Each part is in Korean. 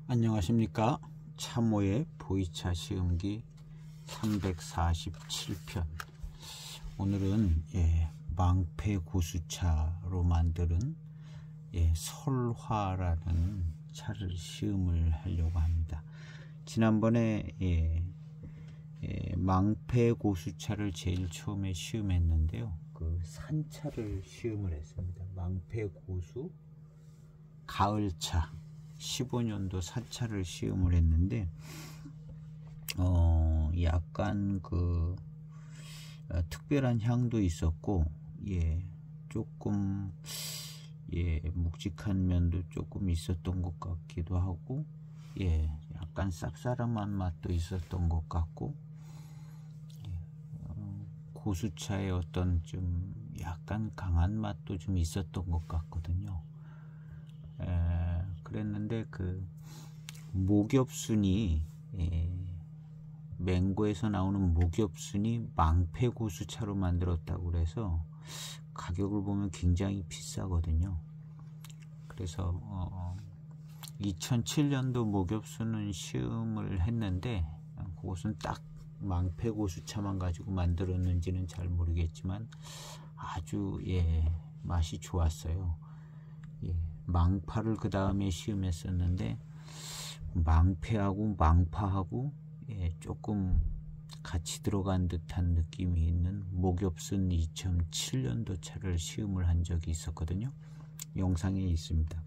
안녕하십니까. 참호의 보이차 시음기 347편. 오늘은 망패고수차로 만드는 설화라는 차를 시음을 하려고 합니다. 지난번에 망패고수차를 제일 처음에 시음했는데요, 그 산차를 시음을 했습니다. 망패고수 가을차 15년도 산차를 시음을 했는데 약간 그 특별한 향도 있었고 조금 묵직한 면도 조금 있었던 것 같기도 하고 약간 쌉싸름한 맛도 있었던 것 같고 고수차의 어떤 좀 약간 강한 맛도 좀 있었던 것 같거든요. 그랬는데 그 목엽순이 맹고에서 나오는 목엽순이 망패고수차로 만들었다고 그래서 가격을 보면 굉장히 비싸거든요. 그래서 2007년도 목엽순은 시음을 했는데 그것은 딱 망패고수차만 가지고 만들었는지는 잘 모르겠지만 아주 맛이 좋았어요. 망파를 그 다음에 시음했었는데 망패하고 망파하고 조금 같이 들어간 듯한 느낌이 있는 목엽순 2007년도 차를 시음을 한 적이 있었거든요. 영상에 있습니다.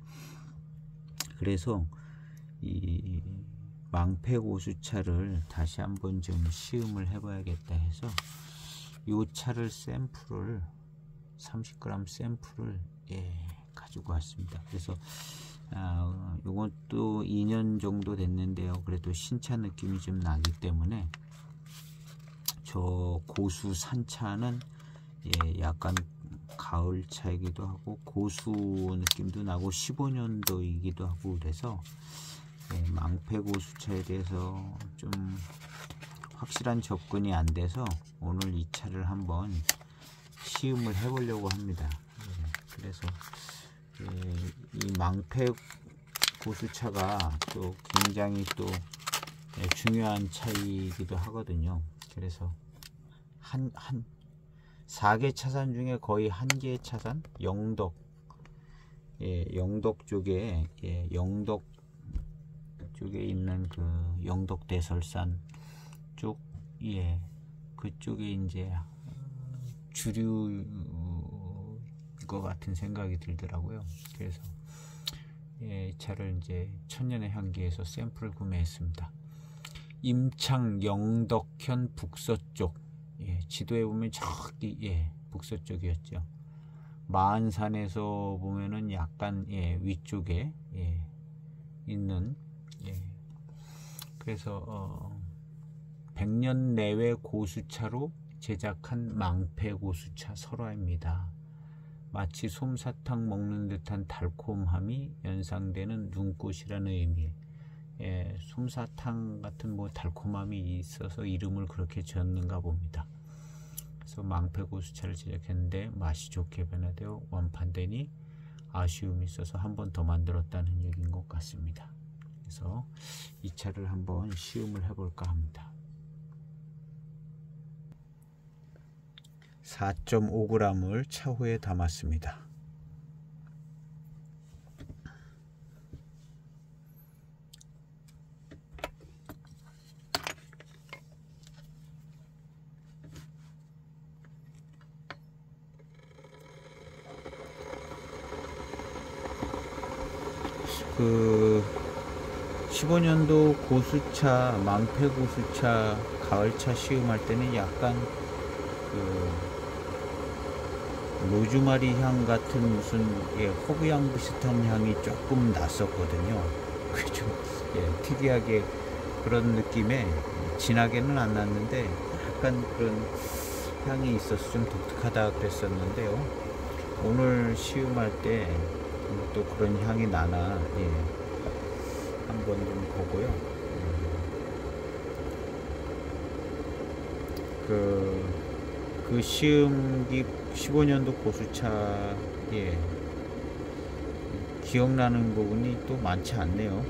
그래서 이 망패고수차를 다시 한번 좀 시음을 해봐야겠다 해서 이 차를 샘플을 30g 샘플을 가지고 왔습니다. 그래서 이것도 2년 정도 됐는데요, 그래도 신차 느낌이 좀 나기 때문에 저 고수 산차는 약간 가을차이기도 하고 고수 느낌도 나고 15년도이기도 하고 그래서 망패고수차에 대해서 좀 확실한 접근이 안 돼서 오늘 이 차를 한번 시음을 해 보려고 합니다. 그래서 이 망패고수차가 또 굉장히 또 중요한 차이기도 하거든요. 그래서 한 4개 차산 중에 거의 1개 차산, 영덕 쪽에 영덕 쪽에 있는 그 영덕 대설산 쪽 그쪽에 이제 주류 것 같은 생각이 들더라고요. 그래서 차를 이제 천년의 향기에서 샘플을 구매했습니다. 임창 영덕현 북서쪽, 지도에 보면 저기 북서쪽이었죠. 마안산에서 보면은 약간 위쪽에 있는 그래서 100년 내외 고수차로 제작한 망패고수차 설화입니다. 마치 솜사탕 먹는 듯한 달콤함이 연상되는 눈꽃이라는 의미. 솜사탕 같은 뭐 달콤함이 있어서 이름을 그렇게 지었는가 봅니다. 그래서 망패고수차를 제작했는데 맛이 좋게 변화되어 완판되니 아쉬움이 있어서 한 번 더 만들었다는 얘기인 것 같습니다. 그래서 이 차를 한번 시음을 해볼까 합니다. 4.5g을 차후에 담았습니다. 그 15년도 고수차, 망패고수차 가을차 시음할 때는 약간 그 로즈마리 향 같은 무슨 허브향 비슷한 향이 조금 났었거든요. 좀 특이하게 그런 느낌에 진하게는 안 났는데 약간 그런 향이 있어서 좀 독특하다 그랬었는데요. 오늘 시음할 때 또 그런 향이 나나 한번 좀 보고요. 그 시음기 15년도 고수차 기억나는 부분이 또 많지 않네요.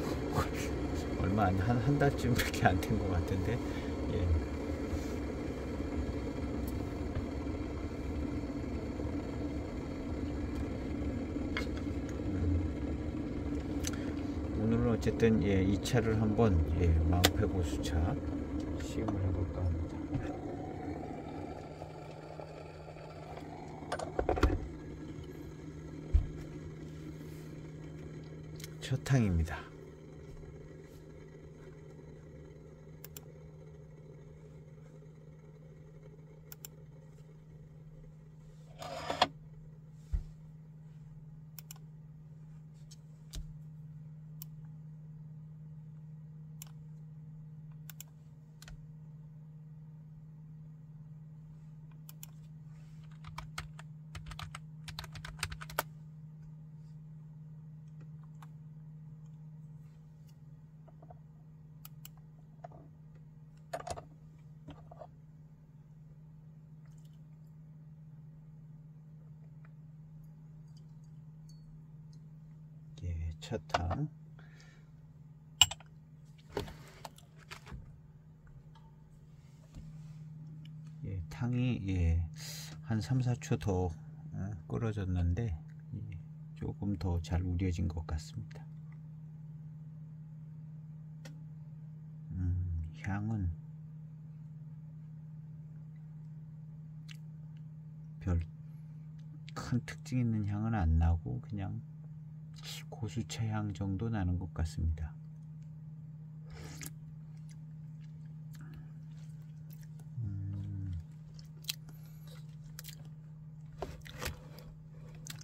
얼마 한 달쯤밖에 안 된 것 같은데. 예. 오늘은 어쨌든 예, 이 차를 한번 예, 망패 고수차 시음을 해볼까 합니다. 첫 탕입니다. 첫 탕. 예, 탕이 예, 한 3-4초 더 끓어졌는데 예, 조금 더 잘 우려진 것 같습니다. 향은 별 큰 특징 있는 향은 안 나고 그냥 고수차 향 정도 나는 것 같습니다.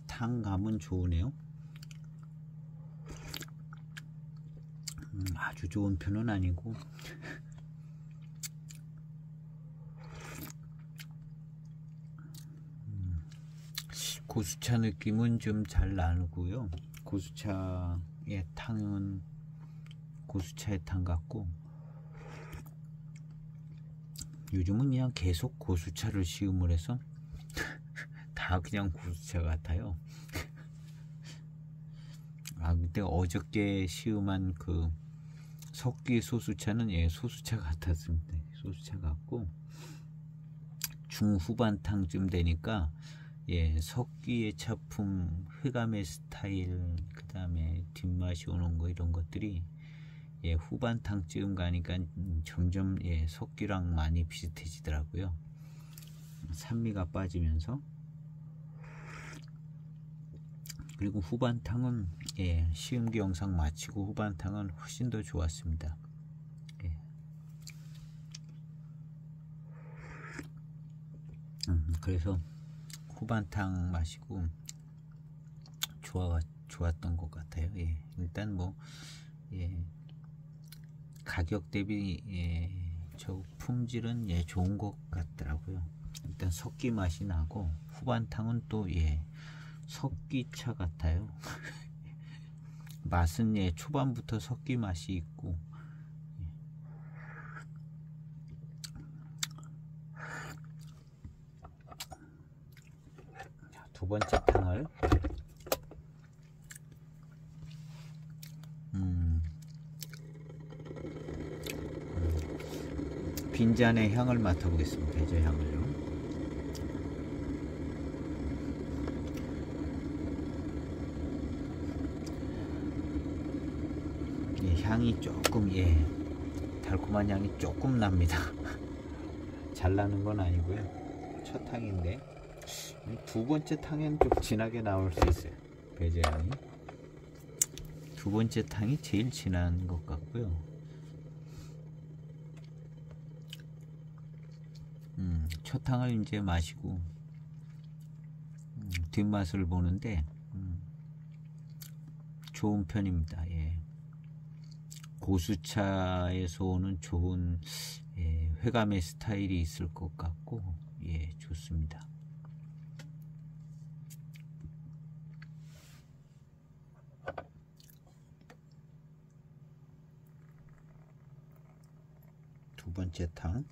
탕감은 좋으네요. 아주 좋은 편은 아니고 고수차 느낌은 좀 잘 나고요. 고수차의 탕은 고수차의 탕 같고, 요즘은 그냥 계속 고수차를 시음을 해서 다 그냥 고수차 같아요. 아, 근데 어저께 시음한 그 석기 소수차는 예, 소수차 같았습니다. 소수차 같고, 중후반탕쯤 되니까 예, 석기의 차품, 흑암의 스타일, 그 다음에 뒷맛이 오는 거 이런 것들이 예, 후반탕쯤 가니까 점점 예, 석기랑 많이 비슷해지더라고요. 산미가 빠지면서. 그리고 후반탕은 예, 시음기 영상 마치고 후반탕은 훨씬 더 좋았습니다. 예. 그래서 후반탕 마시고 좋았던 것 같아요. 예. 일단 뭐 예, 가격 대비 예, 저 품질은 예, 좋은 것 같더라고요. 일단 석기 맛이 나고 후반탕은 또 예, 석기차 같아요. 맛은 예, 초반부터 석기 맛이 있고 두 번째 탕을 빈잔의 향을 맡아보겠습니다. 배저 향을요. 예, 향이 조금 예, 달콤한 향이 조금 납니다. 잘 나는 건 아니고요. 첫 탕인데 두 번째 탕엔 좀 진하게 나올 수 있어요. 배저 향이 두 번째 탕이 제일 진한 것 같고요. 첫 탕을 이제 마시고 뒷맛을 보는데 좋은 편입니다. 예. 고수차에서 오는 좋은 예, 회감의 스타일이 있을 것 같고 예, 좋습니다. 두 번째 탕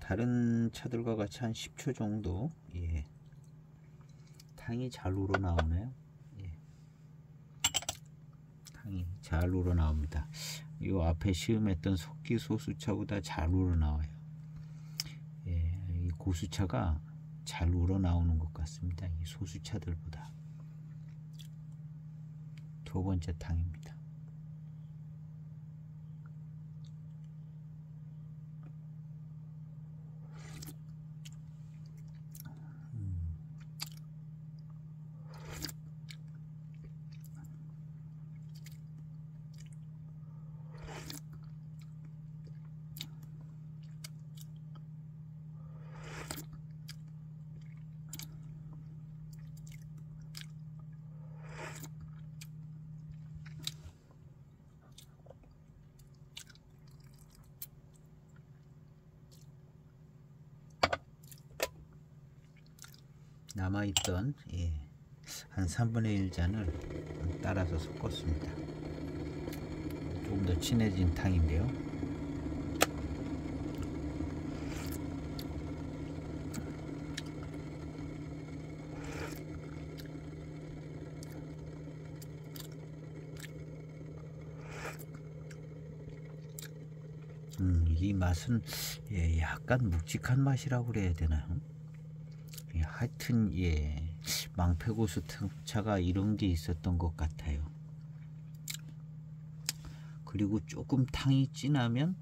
다른 차들과 같이 한 10초 정도 예, 탕이 잘 우러나오네요. 예, 탕이 잘 우러나옵니다. 이 앞에 시음했던 석기 소수차보다 잘 우러나와요. 예, 이 고수차가 잘 우러나오는 것 같습니다. 이 소수차들보다. 두 번째 탕입니다. 남아있던 한 3분의 1 잔을 따라서 섞었습니다. 조금 더 진해진 탕인데요. 이 맛은 약간 묵직한 맛이라고 그래야 되나요? 하여튼 망패고수 차가 이런 게 있었던 것 같아요. 그리고 조금 탕이 진하면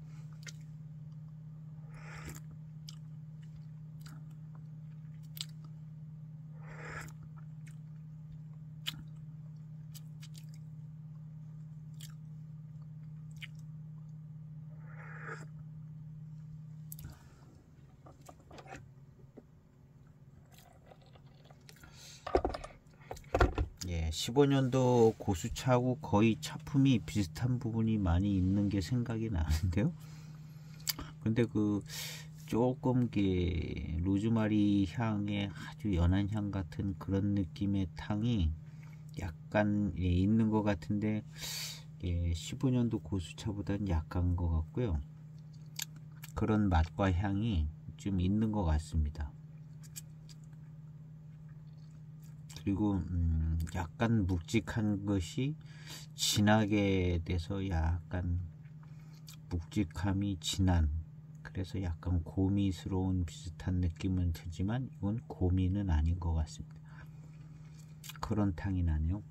예, 15년도 고수차하고 거의 차품이 비슷한 부분이 많이 있는 게 생각이 나는데요. 근데 그 조금 로즈마리 향의 아주 연한 향 같은 그런 느낌의 탕이 약간 있는 것 같은데 15년도 고수차보다는 약한 것 같고요. 그런 맛과 향이 좀 있는 것 같습니다. 그리고 약간 묵직한 것이 진하게 돼서 약간 묵직함이 진한, 그래서 약간 고미스러운 비슷한 느낌은 들지만 이건 고미는 아닌 것 같습니다. 그런 탕이 나네요.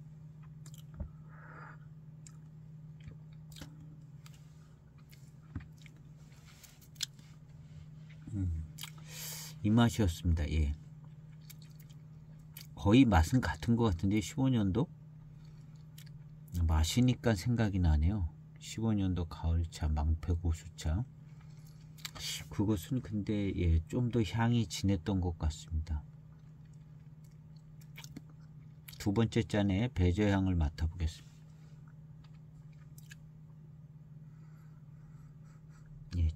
이 맛이었습니다. 예. 거의 맛은 같은 것 같은데 15년도 마시니까 생각이 나네요. 15년도 가을차 망패고수차, 그것은 근데 좀 더 향이 진했던 것 같습니다. 두 번째 잔에 배저향을 맡아보겠습니다.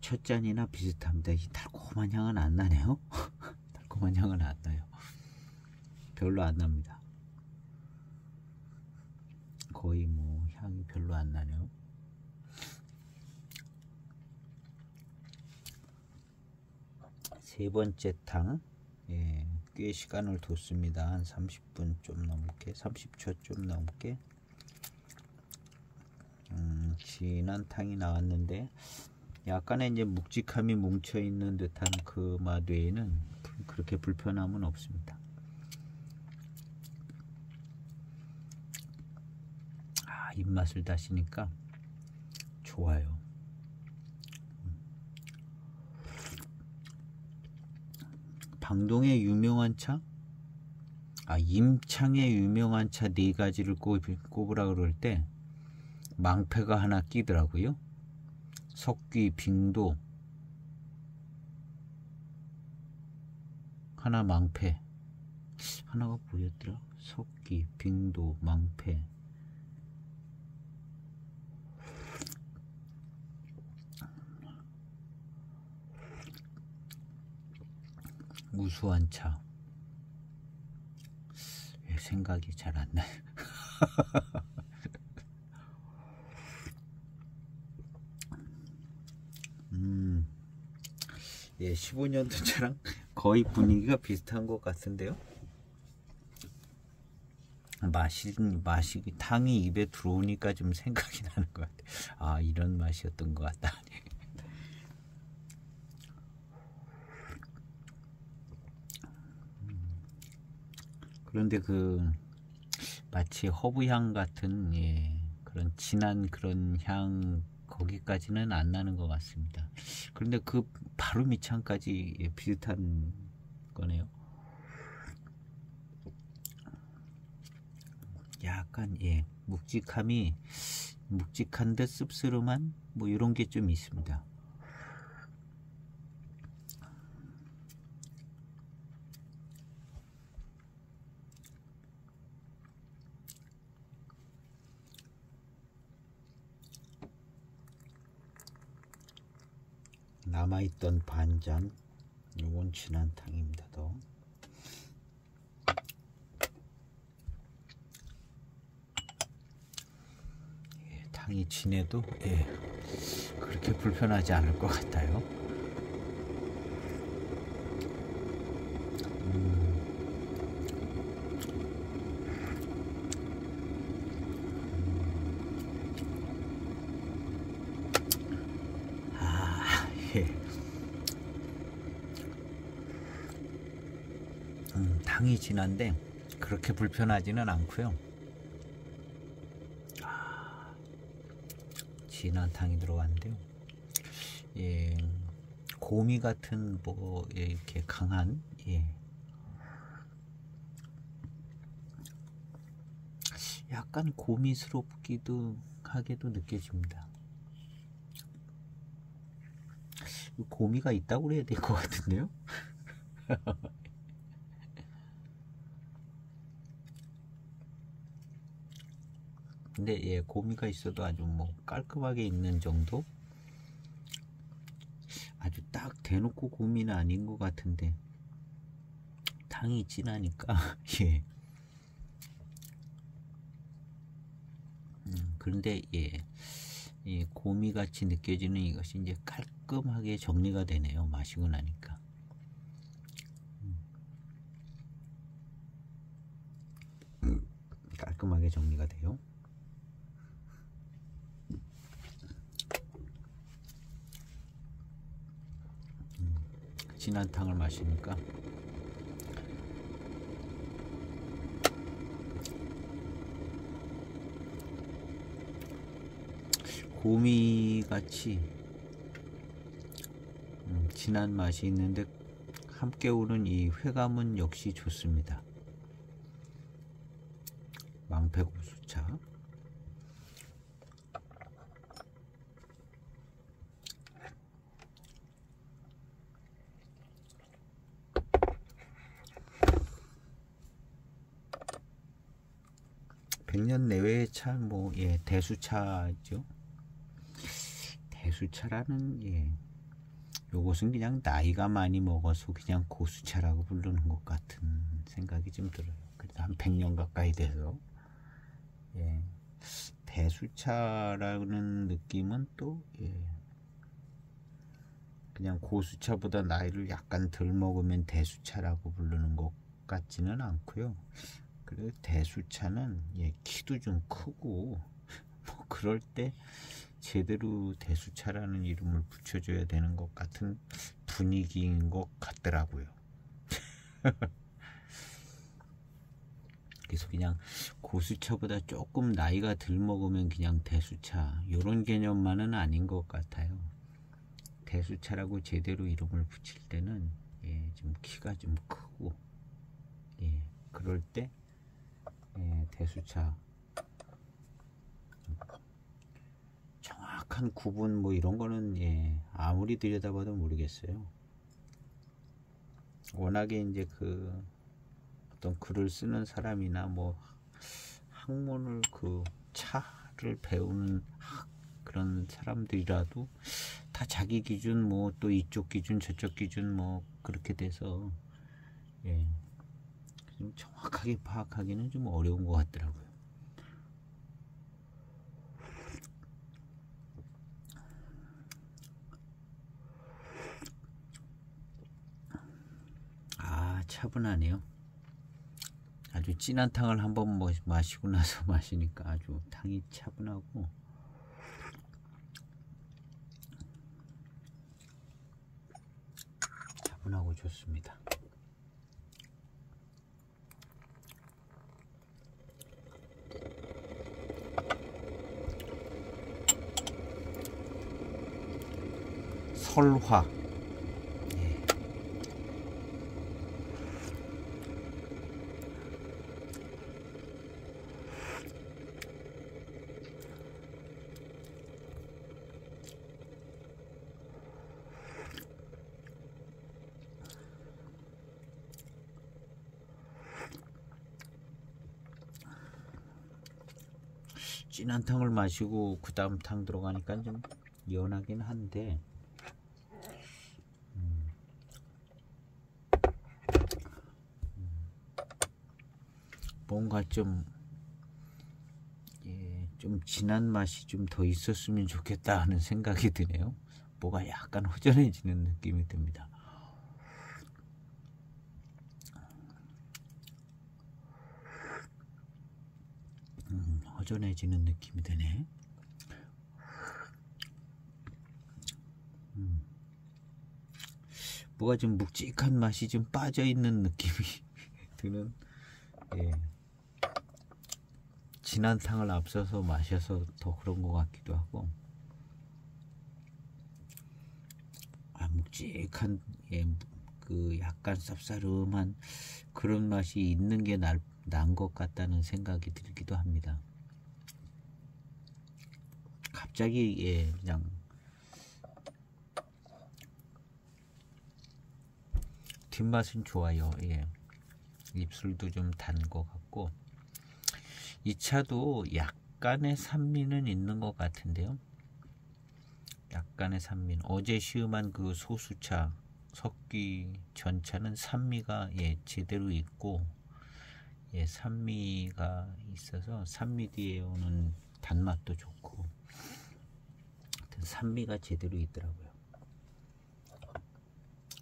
첫 잔이나 비슷합니다. 이 달콤한 향은 안 나네요. 달콤한 향은 안 나요. 별로 안 납니다. 거의 뭐 향이 별로 안 나네요. 세 번째 탕, 꽤 시간을 뒀습니다. 한 30분 좀 넘게, 30초 좀 넘게 진한 탕이 나왔는데 약간의 이제 묵직함이 뭉쳐있는 듯한 그 맛 외에는 그렇게 불편함은 없습니다. 입맛을 다시니까 좋아요. 방동의 유명한 차? 임창의 유명한 차 4가지를 꼽으라 그럴 때 망패가 하나 끼더라고요. 석귀, 빙도 하나, 망패 하나가 뭐였더라? 석귀, 빙도, 망패. 우수한 차. 생각이 잘 안 나요. 15년도 차랑 거의 분위기가 비슷한 것 같은데요. 맛이 탕이 입에 들어오니까 좀 생각이 나는 것 같아요. 아, 이런 맛이었던 것 같다. 그런데 그 마치 허브향 같은 그런 진한 그런 향 거기까지는 안 나는 것 같습니다. 그런데 그 바로 밑창까지 비슷한 거네요. 약간 묵직한 듯 씁쓸한 뭐 이런 게 좀 있습니다. 남아있던 반잔, 요건 진한 탕입니다. 더 탕이 진해도 그렇게 불편하지 않을 것 같아요. 탕이 진한데 그렇게 불편하지는 않고요. 진한 탕이 들어갔는데요. 고미 같은 뭐 이렇게 강한 약간 고미스럽기도 하게도 느껴집니다. 고미가 있다고 그래야 될 것 같은데요. 근데 고미가 있어도 아주 뭐 깔끔하게 있는 정도? 아주 딱 대놓고 고미는 아닌 것 같은데 탕이 진하니까 그런데 고미같이 느껴지는 이것이 이제 깔끔하게 정리가 되네요. 마시고 나니까. 깔끔하게 정리가 돼요. 진한 탕을 마시니까 고미같이 진한 맛이 있는데 함께 오는 이 회감은 역시 좋습니다. 망패고수차. 백년 내외의 차, 뭐, 대수차죠. 대수차라는, 요것은 그냥 나이가 많이 먹어서 그냥 고수차라고 부르는 것 같은 생각이 좀 들어요. 그래도 한 100년 가까이 돼서. 대수차라는 느낌은 또, 그냥 고수차보다 나이를 약간 덜 먹으면 대수차라고 부르는 것 같지는 않고요. 그리고 대수차는 키도 좀 크고 뭐 그럴 때 제대로 대수차라는 이름을 붙여줘야 되는 것 같은 분위기인 것 같더라고요. 그래서 그냥 고수차보다 조금 나이가 덜 먹으면 그냥 대수차 요런 개념만은 아닌 것 같아요. 대수차라고 제대로 이름을 붙일 때는 좀 키가 좀 크고 그럴 때 대수차 정확한 구분 뭐 이런 거는 아무리 들여다봐도 모르겠어요. 워낙에 이제 그 어떤 글을 쓰는 사람이나 뭐 학문을 그 차를 배우는 그런 사람들이라도 다 자기 기준 뭐 또 이쪽 기준 저쪽 기준 뭐 그렇게 돼서 좀 정확하게 파악하기는 좀 어려운 것 같더라고요. 아, 차분하네요. 아주 진한 탕을 한번 마시고 나서 마시니까 아주 탕이 차분하고 차분하고 좋습니다. 설화. 진한 탕을 마시고 그 다음 탕 들어가니까 좀 연하긴 한데 뭔가 좀 좀 진한 맛이 좀 더 있었으면 좋겠다 하는 생각이 드네요. 뭐가 약간 허전해지는 느낌이 듭니다. 허전해지는 느낌이 드네. 뭐가 좀 묵직한 맛이 좀 빠져있는 느낌이 드는, 진한 탕을 앞서서 마셔서 더 그런 것 같기도 하고, 묵직한, 그 약간 쌉싸름한 그런 맛이 있는 게 난 것 같다는 생각이 들기도 합니다. 갑자기 그냥 뒷맛은 좋아요. 입술도 좀 단 것 같고, 이 차도 약간의 산미는 있는 것 같은데요. 약간의 산미. 어제 시음한 그 소수차 석기 전차는 산미가 제대로 있고, 산미가 있어서 산미 뒤에 오는 단맛도 좋고, 산미가 제대로 있더라고요.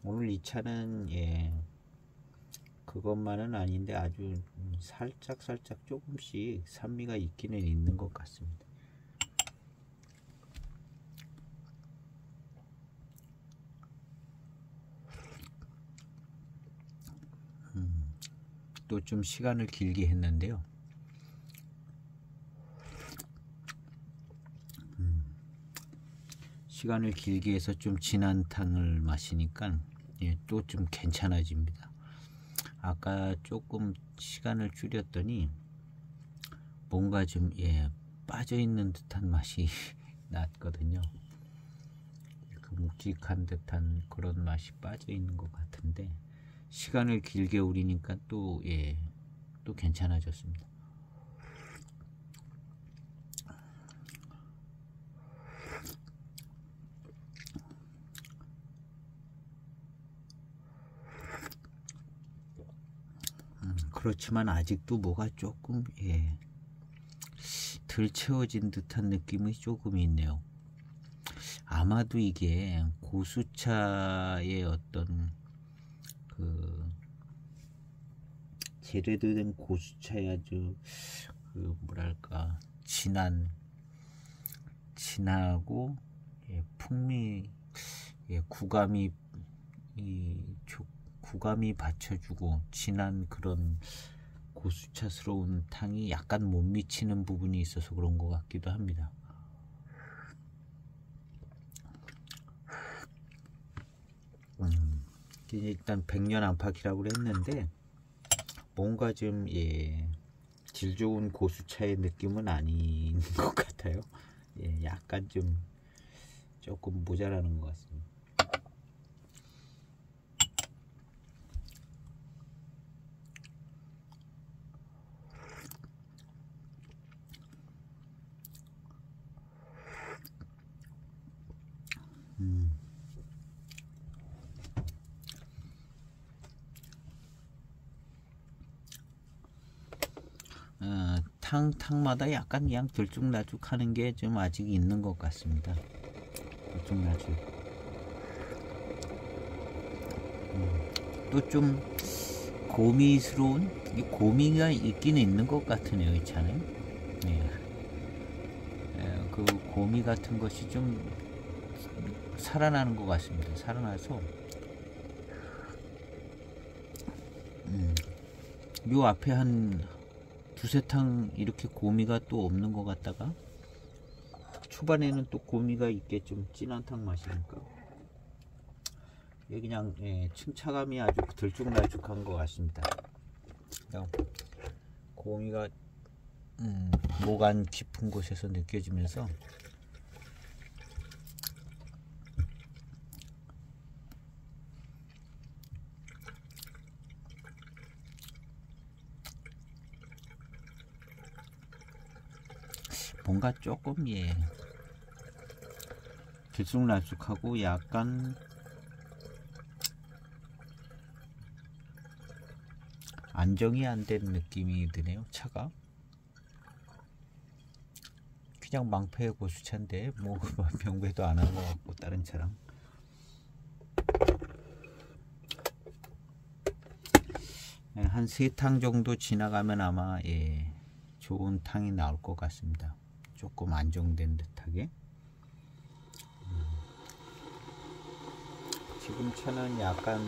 오늘 이 차는 그것만은 아닌데 아주 살짝 조금씩 산미가 있기는 있는 것 같습니다. 또 좀 시간을 길게 했는데요. 시간을 길게 해서 좀 진한 탕을 마시니까 또 좀 괜찮아집니다. 아까 조금 시간을 줄였더니 뭔가 좀 빠져있는 듯한 맛이 났거든요. 그 묵직한 듯한 그런 맛이 빠져있는 것 같은데 시간을 길게 우리니까 또 괜찮아졌습니다. 그렇지만 아직도 뭐가 조금 덜 채워진 듯한 느낌이 조금 있네요. 아마도 이게 고수차의 어떤 그 제대로 된 고수차의 아주 그 뭐랄까 진하고 풍미 구감이 받쳐주고 진한 그런 고수차스러운 탕이 약간 못 미치는 부분이 있어서 그런 것 같기도 합니다. 일단 100년 안팎이라고 했는데 뭔가 좀 질 좋은 고수차의 느낌은 아닌 것 같아요. 약간 조금 모자라는 것 같습니다. 탕마다 약간 그냥 들쭉날쭉 하는 게 좀 아직 있는 것 같습니다. 들쭉날쭉. 또 좀 고미스러운 고미가 있긴 있는 것 같으네요, 이 차는. 그 고미 같은 것이 좀 살아나는 것 같습니다. 살아나서 요 앞에 한 두세 탕 이렇게 고미가 또 없는 것 같다가 초반에는 또 고미가 있게 좀 진한 탕 마시니까 그냥 층차감이 아주 들쭉날쭉한 것 같습니다. 그냥 고미가 모간 깊은 곳에서 느껴지면서 뭔가 조금 들쑥날쑥하고 약간 안정이 안 된 느낌이 드네요. 차가 그냥 망패의 고수차인데 뭐 병배도 안 한 것 같고 다른 차랑 한 3탕 정도 지나가면 아마 좋은 탕이 나올 것 같습니다. 조금 안정된 듯하게. 지금 차는 약간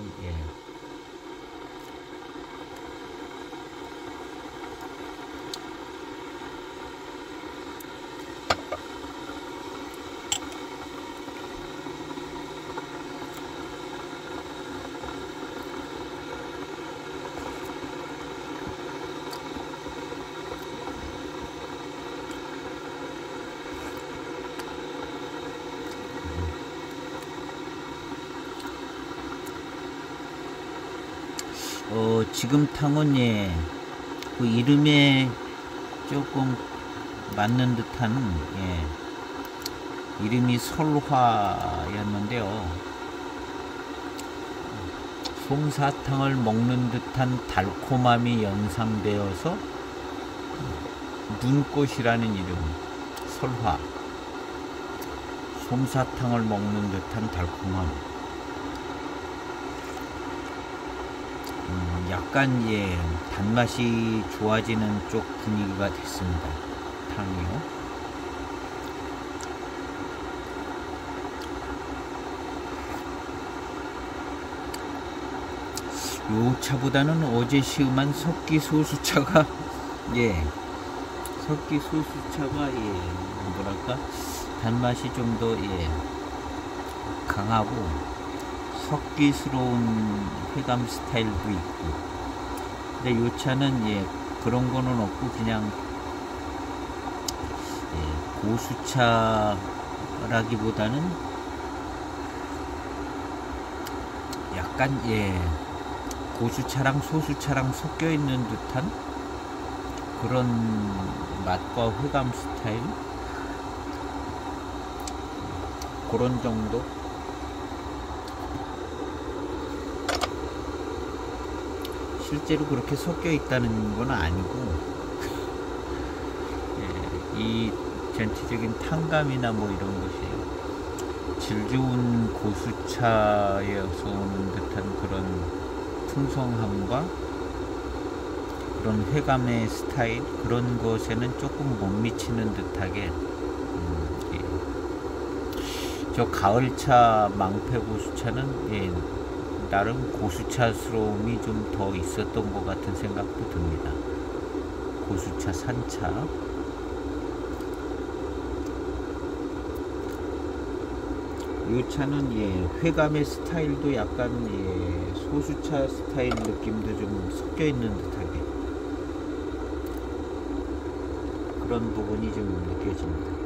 지금 탕은 그 이름에 조금 맞는 듯한 이름이 설화였는데요. 솜사탕을 먹는 듯한 달콤함이 연상되어서 눈꽃이라는 이름, 설화. 솜사탕을 먹는 듯한 달콤함. 약간 단맛이 좋아지는 쪽 분위기가 됐습니다. 탕이요. 요 차보다는 어제 시음한 석기소수차가 석기소수차가 뭐랄까 단맛이 좀 더 강하고 석기스러운 회감 스타일도 있고, 근데 요 차는 그런 거는 없고 그냥 고수차라기보다는 약간 고수차랑 소수차랑 섞여 있는 듯한 그런 맛과 회감 스타일, 그런 정도. 실제로 그렇게 섞여 있다는 건 아니고 이 전체적인 탕감이나 뭐 이런 것이 질 좋은 고수차에서 오는 듯한 그런 풍성함과 그런 회감의 스타일, 그런 것에는 조금 못 미치는 듯하게 저 가을차 망패 고수차는 나름 고수차스러움이 좀 더 있었던 것 같은 생각도 듭니다. 고수차 산차. 이 차는 회감의 스타일도 약간 소수차 스타일 느낌도 좀 섞여 있는 듯하게 그런 부분이 좀 느껴집니다.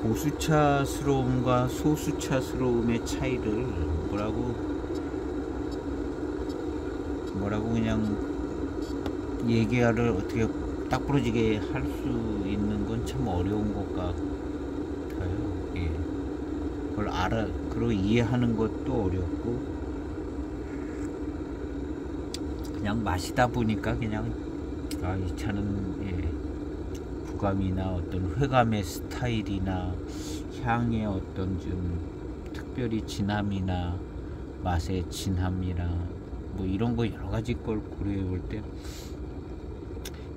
고수차스러움과 소수차스러움의 차이를 뭐라고 그냥 얘기를 어떻게 딱 부러지게 할 수 있는 건 참 어려운 것 같아요. 그걸 그걸 이해하는 것도 어렵고 그냥 마시다 보니까 그냥 이 차는 부감이나 어떤 회감의 스타일이나 향의 어떤 좀 특별히 진함이나 맛의 진함이나 뭐 이런 거 여러 가지 걸 고려해 볼 때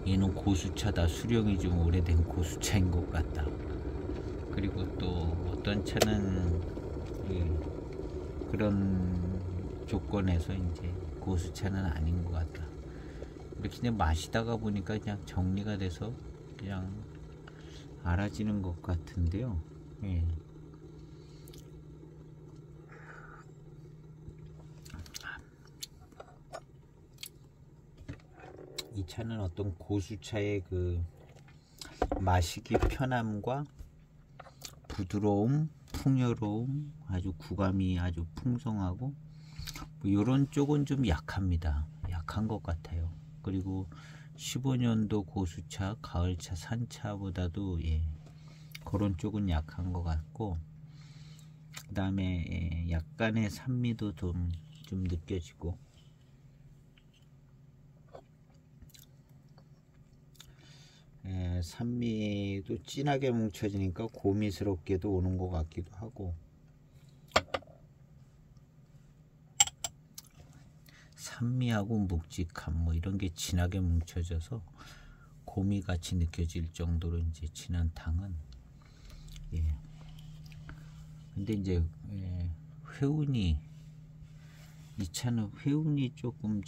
얘는 고수차다, 수령이 좀 오래된 고수차인 것 같다, 그리고 또 어떤 차는 그런 조건에서 이제 고수차는 아닌 것 같다. 이렇게 그냥 마시다가 보니까 그냥 정리가 돼서 그냥 알아지는 것 같은데요. 예. 이 차는 어떤 고수차의 그 마시기 편함과 부드러움, 풍요로움, 아주 구감이 아주 풍성하고 뭐 이런 쪽은 좀 약합니다. 약한 것 같아요. 그리고 15년도 고수차, 가을차, 산차보다도 그런 쪽은 약한 것 같고, 그 다음에 약간의 산미도 좀 느껴지고, 산미도 진하게 뭉쳐지니까 고미스럽게도 오는 것 같기도 하고, 산미하고 묵직함 뭐 이런 게 진하게 뭉쳐져서 고미같이 느껴질 정도로 이제 진한 탕은 근데 이제 회운이, 이 차는 회운이 조금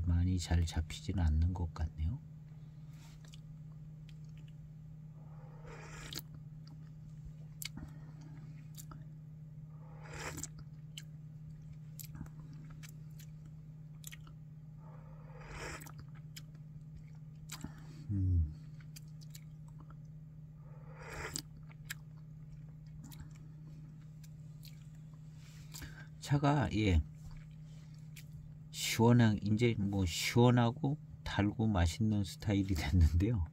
많이 잘 잡히지는 않는 것 같네요. 차가 이제 뭐 시원하고 달고 맛있는 스타일이 됐는데요.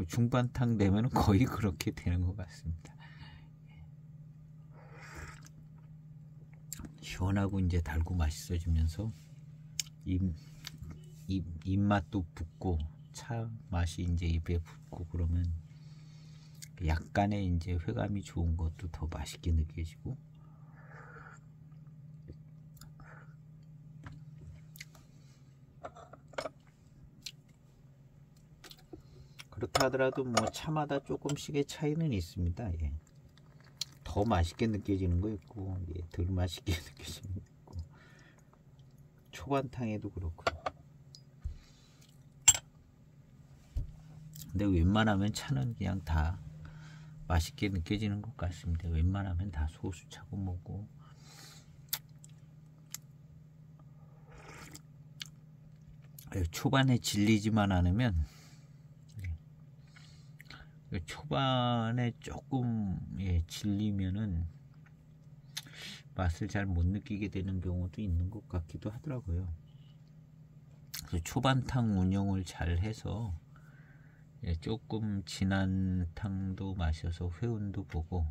중반탕 되면 거의 그렇게 되는 것 같습니다. 시원하고 이제 달고 맛있어지면서 입맛도 붙고 차 맛이 이제 입에 붙고 그러면 약간의 이제 회감이 좋은 것도 더 맛있게 느껴지고, 그렇다 하더라도 뭐 차마다 조금씩의 차이는 있습니다. 더 맛있게 느껴지는 거 있고 덜 맛있게 느껴지는 거 있고, 초반탕에도 그렇고. 근데 웬만하면 차는 그냥 다 맛있게 느껴지는 것 같습니다. 웬만하면 다 소수차고 뭐고. 초반에 질리지만 않으면, 초반에 조금 질리면은 맛을 잘 못 느끼게 되는 경우도 있는 것 같기도 하더라고요. 그래서 초반탕 운영을 잘 해서 조금 진한 탕도 마셔서 회운도 보고,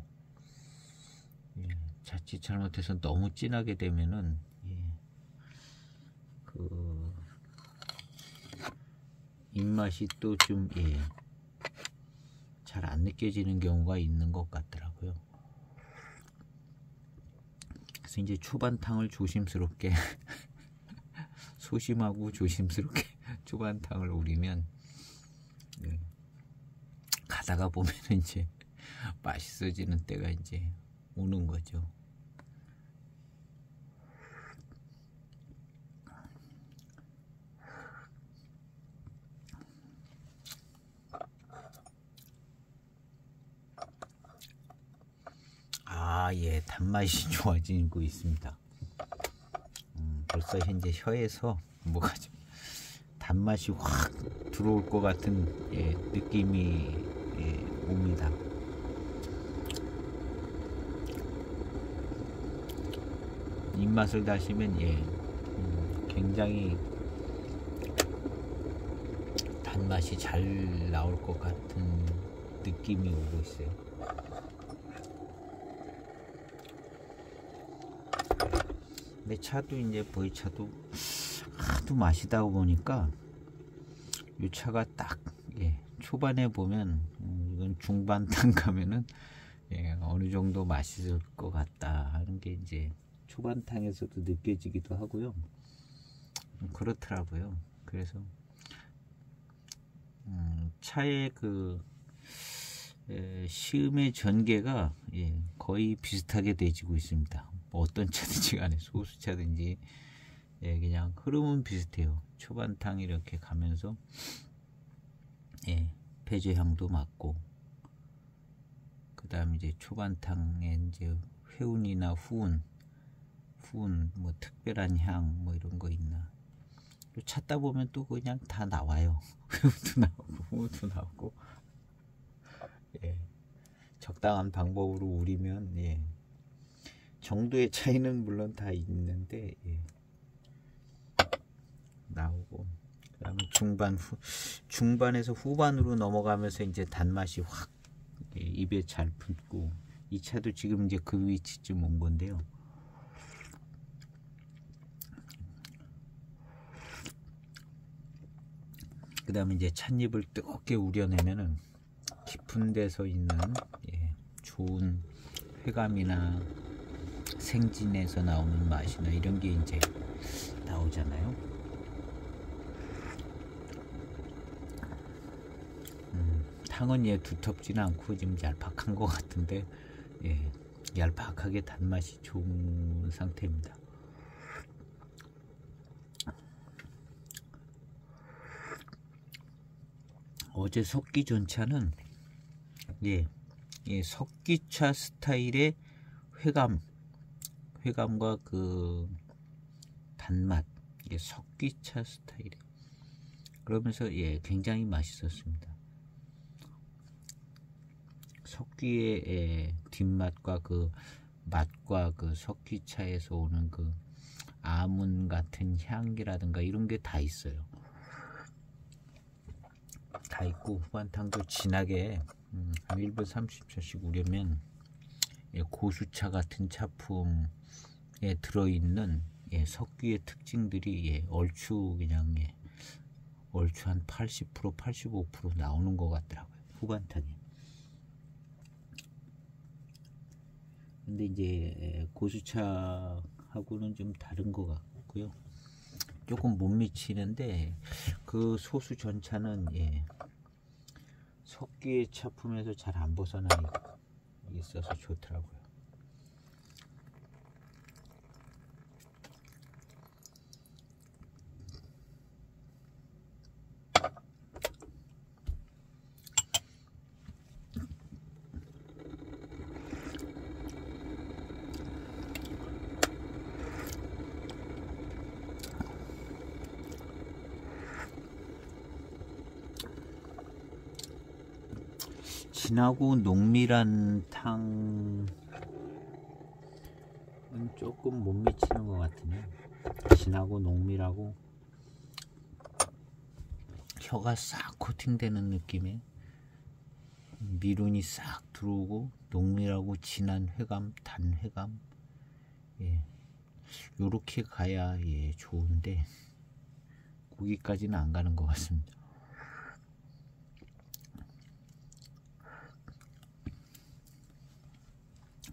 자칫 잘못해서 너무 진하게 되면은 그 입맛이 또 좀 잘 안 느껴지는 경우가 있는 것 같더라고요. 그래서 이제 초반탕을 조심스럽게 소심하고 조심스럽게 초반탕을 우리면 가다가 보면 이제 맛있어지는 때가 이제 오는 거죠. 단맛이 좋아지고 있습니다. 벌써 현재 혀에서 뭐가 좀 단맛이 확 들어올 것 같은 느낌이 옵니다. 입맛을 다시면 굉장히 단맛이 잘 나올 것 같은 느낌이 오고 있어요. 근데 차도 이제 보이차도 하도 마시다 보니까 이 차가 딱 초반에 보면 이건 중반탕 가면은 어느 정도 맛있을 것 같다 하는 게 이제 초반탕에서도 느껴지기도 하고요. 그렇더라고요. 그래서 차의 그 시음의 전개가 거의 비슷하게 되지고 있습니다. 뭐 어떤 차든지 간에 소수차든지 그냥 흐름은 비슷해요. 초반탕 이렇게 가면서 배제향도 맡고, 그 다음 이제 초반탕에 이제 회운이나 후운 뭐 특별한 향 뭐 이런 거 있나 찾다 보면 또 그냥 다 나와요. 회운도 나오고 후운도 나오고. 적당한 방법으로 우리면 정도의 차이는 물론 다 있는데 나오고, 그다음에 중반에서 후반으로 넘어가면서 이제 단맛이 확 입에 잘 붙고, 이 차도 지금 이제 그 위치쯤 온 건데요. 그 다음에 이제 찻잎을 뜨겁게 우려내면은 깊은 데서 있는 좋은 회감이나 생진에서 나오는 맛이나 이런 게 이제 나오잖아요. 탕은 두텁지는 않고 좀 얄팍한 것 같은데 얄팍하게 단맛이 좋은 상태입니다. 어제 석기전차는 석기차 스타일의 회감과 그 단맛, 석기차 스타일의, 그러면서 굉장히 맛있었습니다. 석기의 뒷맛과 그 맛과 그 석기차에서 오는 그 아문 같은 향기라든가 이런 게 다 있어요. 다 있고, 후반탕도 진하게 한 1분 30초씩 우려면 고수차 같은 차품에 들어있는 석귀의 특징들이 얼추 그냥 얼추 한 80% 85% 나오는 것 같더라고요, 후반탕이. 근데 이제 고수차하고는 좀 다른 것 같고요. 조금 못 미치는데, 그 소수 전차는 석기의 차품에서 잘 안 벗어나 있어서 좋더라고요. 진하고 농밀한 탕은 조금 못 미치는 것 같으네요. 진하고 농밀하고 혀가 싹 코팅되는 느낌의 미룬이 싹 들어오고, 농밀하고 진한 회감, 단회감, 요렇게 가야 좋은데 거기까지는 안 가는 것 같습니다.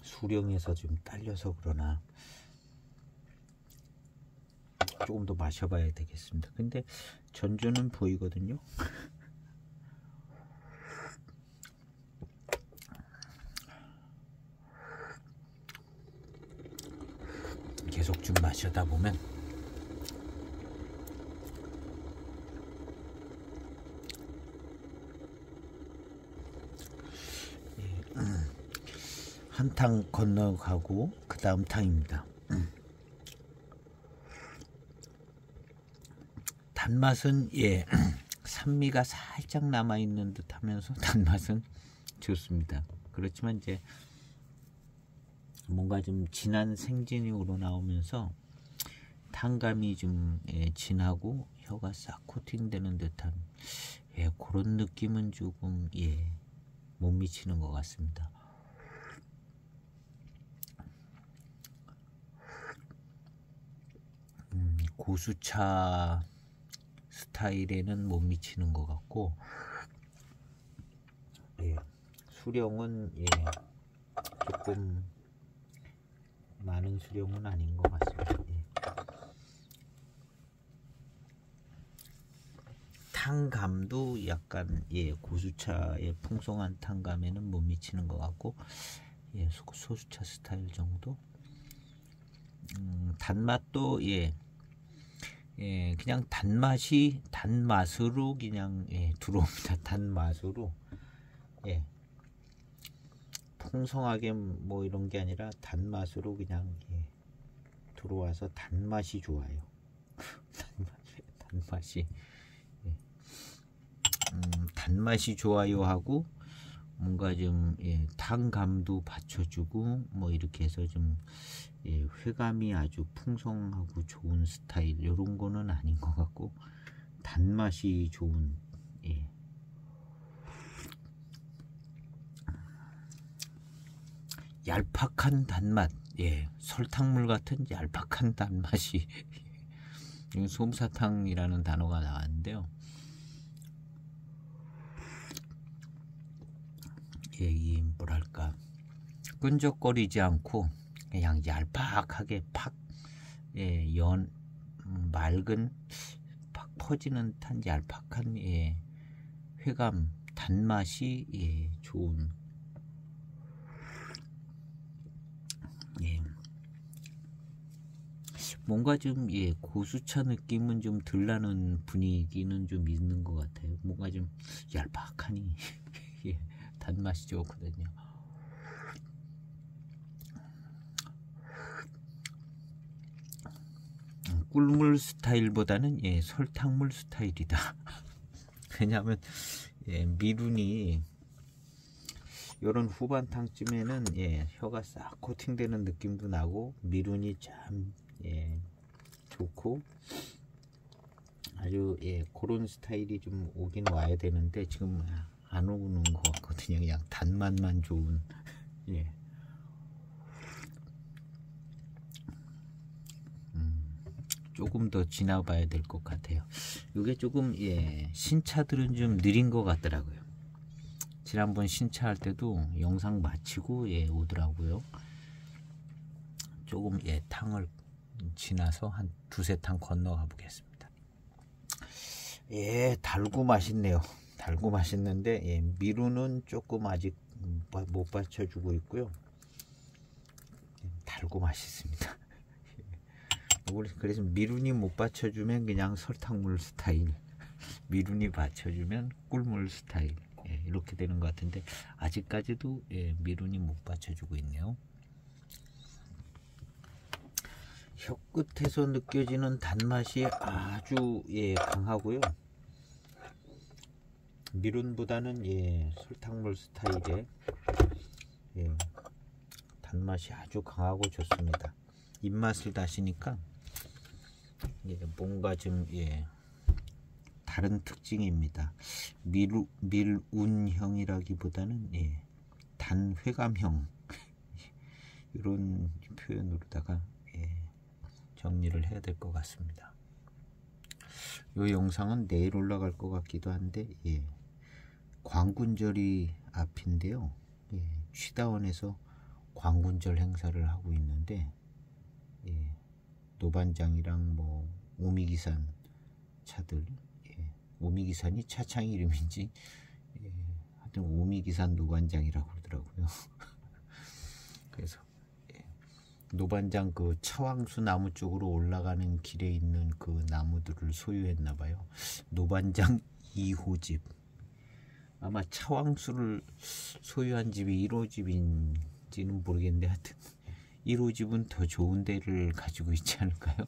수령에서 좀 딸려서 그러나 조금 더 마셔봐야 되겠습니다. 근데 전주는 보이거든요. 계속 좀 마셔다 보면 한 탕 건너가고 그 다음 탕입니다. 단맛은 산미가 살짝 남아있는 듯 하면서 단맛은 좋습니다. 그렇지만 이제 뭔가 좀 진한 생진이 우러나오면서 탕감이 좀 진하고 혀가 싹 코팅되는 듯한 그런 느낌은 조금 못 미치는 것 같습니다. 고수차 스타일에는 못 미치는 것 같고, 수령은 조금 많은 수령은 아닌 것 같습니다. 탄감도 약간 예, 고수차의 풍성한 탄감에는 못 미치는 것 같고, 예, 소수차 스타일 정도. 단맛도 예, 예, 그냥 단맛으로 그냥 예, 들어옵니다. 단맛으로 예, 풍성하게 뭐 이런 게 아니라 단맛으로 그냥 예, 들어와서 단맛이 좋아요. 단맛이 예, 단맛이 좋아요 하고 뭔가 좀 예, 탄감도 받쳐주고 뭐 이렇게 해서 좀 예, 회감이 아주 풍성하고 좋은 스타일 이런 거는 아닌 것 같고 단맛이 좋은 예. 얄팍한 단맛 예, 설탕물 같은 얄팍한 단맛이 솜사탕이라는 단어가 나왔는데요. 예, 이 뭐랄까 끈적거리지 않고 그냥 얄팍하게 팍 예, 맑은 팍 퍼지는 듯한 얄팍한 예, 회감 단맛이 예, 좋은 예, 뭔가 좀 예, 고수차 느낌은 좀 덜 나는 분위기는 좀 있는 것 같아요. 뭔가 좀 얄팍하니 예, 단맛이 좋거든요. 꿀물 스타일보다는 예, 설탕물 스타일이다. 왜냐하면 예, 미룬이 이런 후반탕쯤에는 예, 혀가 싹 코팅되는 느낌도 나고 미룬이 참 예, 좋고 아주 예, 그런 스타일이 좀 오긴 와야 되는데 지금 안 오는 것 같거든요. 그냥 단맛만 좋은 예. 조금 더 지나봐야 될 것 같아요. 이게 조금 예, 신차들은 좀 느린 것 같더라고요. 지난번 신차 할 때도 영상 마치고 예, 오더라고요. 조금 예, 탕을 지나서 한 두세 탕 건너가 보겠습니다. 예, 달고 맛있네요. 달고 맛있는데 예, 미루는 조금 아직 못 받쳐주고 있고요. 달고 맛있습니다. 그래서 미룬이 못 받쳐주면 그냥 설탕물 스타일, 미룬이 받쳐주면 꿀물 스타일 예, 이렇게 되는 것 같은데 아직까지도 예, 미룬이 못 받쳐주고 있네요. 혀 끝에서 느껴지는 단맛이 아주 예, 강하고요. 미룬보다는 예, 설탕물 스타일의 예, 단맛이 아주 강하고 좋습니다. 입맛을 다시니까 예, 뭔가 좀 예, 다른 특징입니다. 밀운형이라기보다는 예, 단회감형 이런 표현으로다가 예, 정리를 해야 될 것 같습니다. 이 영상은 내일 올라갈 것 같기도 한데 예, 광군절이 앞인데요. 예, 취다원에서 광군절 행사를 하고 있는데 예, 노반장이랑 뭐 오미기산 차들 예, 오미기산이 차창 이름인지 예, 하여튼 오미기산 노반장이라고 그러더라고요. 그래서 예, 노반장 그 차왕수 나무 쪽으로 올라가는 길에 있는 그 나무들을 소유했나 봐요. 노반장 2호집 아마 차왕수를 소유한 집이 1호집인지는 모르겠는데 하여튼 1호집은 더 좋은 데를 가지고 있지 않을까요?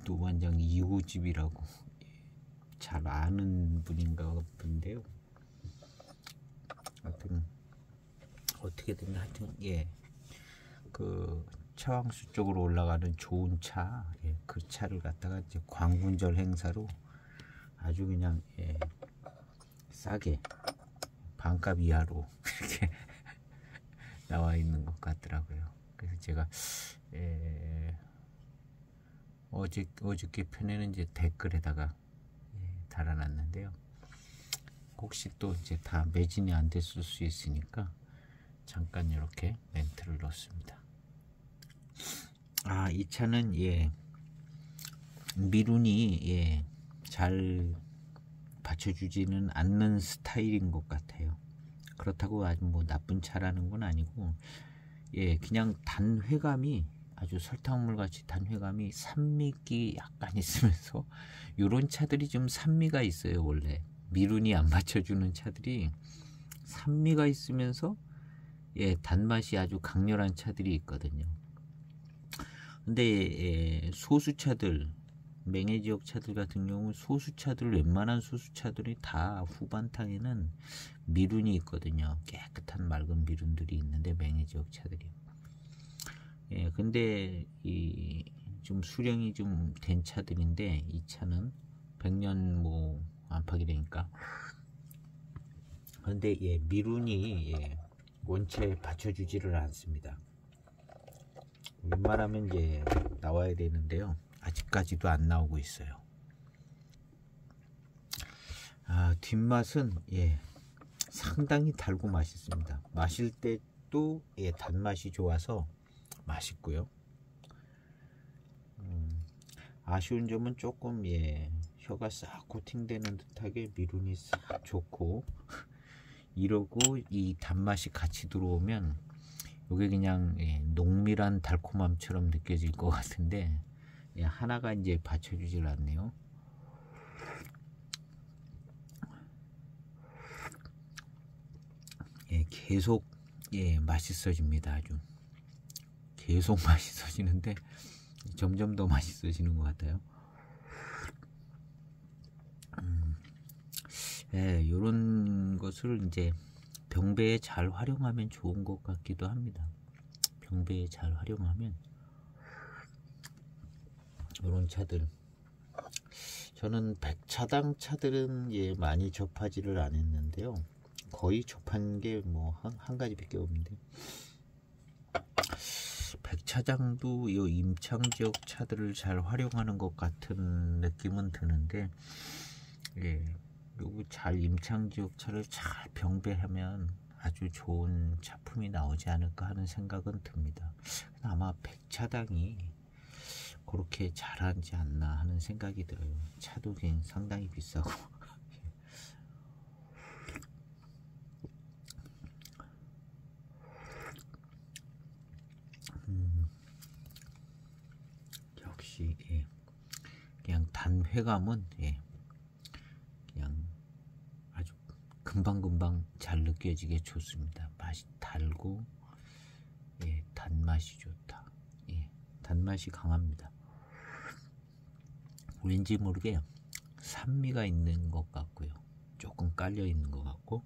노반장 2호집이라고 잘 아는 분인가 본데요. 하여튼 어떻게 됐나 하여튼 예, 그 차왕수 쪽으로 올라가는 좋은 차, 예, 그 차를 갖다가 이제 광군절 행사로 아주 그냥 예, 싸게 반값 이하로 이렇게 나와 있는 것 같더라고요. 그래서 제가 어저께 편에는 이제 댓글에다가 달아놨는데요. 혹시 또 이제 다 매진이 안 됐을 수 있으니까 잠깐 이렇게 멘트를 넣습니다. 아, 이 차는 예, 미룬이 예, 잘 받쳐주지는 않는 스타일인 것 같아요. 그렇다고 아주 뭐 나쁜 차라는 건 아니고, 예, 그냥 단회감이 아주 설탕물 같이 단회감이 산미기 약간 있으면서 요런 차들이 좀 산미가 있어요. 원래 미룬이 안 받쳐주는 차들이 산미가 있으면서 예, 단맛이 아주 강렬한 차들이 있거든요. 근데 예, 소수차들, 맹해 지역 차들 같은 경우 소수차들, 웬만한 소수차들이 다 후반탕에는 미룬이 있거든요. 깨끗한 맑은 미룬들이 있는데, 맹해 지역 차들이. 예, 근데 이 좀 수령이 좀 된 차들인데, 이 차는 100년 뭐 안팎이라니까. 근데 예, 미룬이 예, 원체 받쳐주지를 않습니다. 웬만하면 이제 나와야 되는데요. 아직까지도 안 나오고 있어요. 아, 뒷맛은 예, 상당히 달고 맛있습니다. 마실 때도 예, 단맛이 좋아서 맛있고요. 아쉬운 점은 조금 예, 혀가 싹 코팅되는 듯하게 미룬이 싹 좋고, 이러고 이 단맛이 같이 들어오면 이게 그냥 예, 농밀한 달콤함처럼 느껴질 것 같은데, 예, 하나가 이제 받쳐주질 않네요. 예, 계속 예, 맛있어집니다. 아주 계속 맛있어지는데 점점 더 맛있어지는 것 같아요. 예, 이런 것을 이제 병배에 잘 활용하면 좋은 것 같기도 합니다. 병배에 잘 활용하면 이런 차들, 저는 백차당 차들은 예, 많이 접하지를 않았는데요. 거의 접한 게 뭐 한 가지밖에 없는데, 백차장도 이 임창 지역 차들을 잘 활용하는 것 같은 느낌은 드는데, 예, 요거 잘 임창 지역 차를 잘 병배하면 아주 좋은 작품이 나오지 않을까 하는 생각은 듭니다. 아마 백차당이 그렇게 잘하지 않나 하는 생각이 들어요. 차도 상당히 비싸고. 역시 예, 그냥 단회감은 예, 그냥 아주 금방금방 잘 느껴지게 좋습니다. 맛이 달고 예, 단맛이 좋다. 예, 단맛이 강합니다. 왠지 모르게 산미가 있는 것 같고요. 조금 깔려 있는 것 같고,